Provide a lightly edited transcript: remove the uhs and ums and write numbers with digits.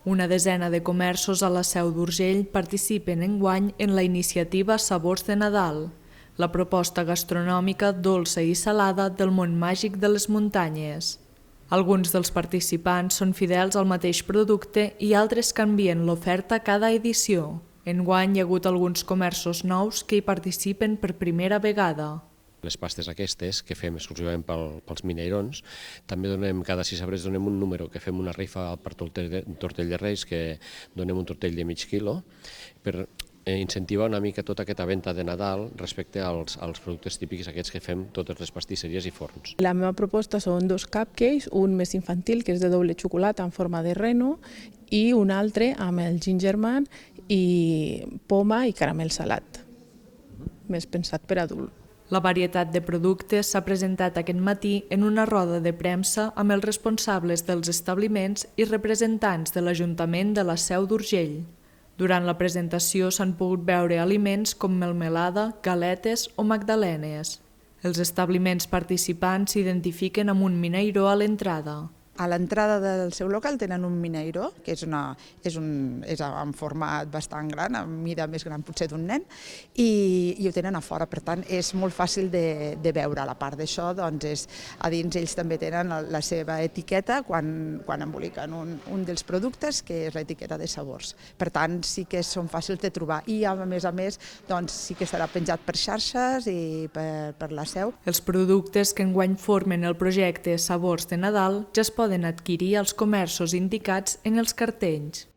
Una desena de comerços a la Seu d'Urgell participen enguany en la iniciativa Sabors de Nadal, la proposta gastronòmica dolça i salada del món màgic de les muntanyes. Alguns dels participants són fidels al mateix producte i altres canvien l'oferta cada edició. Enguany hi ha hagut alguns comerços nous que hi participen per primera vegada. Les pastes aquestes, que fem exclusivament pels mineirons, també donem, cada 6 arbres donem un número, que fem una rifa per tortell de Reis, que donem un tortell de mig quilo, per incentivar una mica tota aquesta venda de Nadal respecte als productes típics aquests que fem totes les pastisseries i forns. La meva proposta són 2 cupcakes, un més infantil, que és de doble xocolata en forma de reno, i un altre amb el gingerman i poma i caramel salat, més pensat per adult. La varietat de productes s'ha presentat aquest matí en una roda de premsa amb els responsables dels establiments i representants de l'Ajuntament de la Seu d'Urgell. Durant la presentació s'han pogut veure aliments com melmelada, galetes o magdalenes. Els establiments participants s'identifiquen amb un mineiró a l'entrada. A l'entrada del seu local tenen un mineiró, que és en format bastant gran, en mida més gran potser d'un nen, i ho tenen a fora, per tant és molt fàcil de veure. A la part d'això, doncs, a dins ells també tenen la seva etiqueta quan emboliquen un dels productes, que és l'etiqueta de sabors. Per tant, sí que són fàcils de trobar i a més, doncs, sí que estarà penjat per xarxes i per la Seu. Els productes que enguany formen el projecte Sabors de Nadal ja es poden adquirir als comerços indicats en els cartells.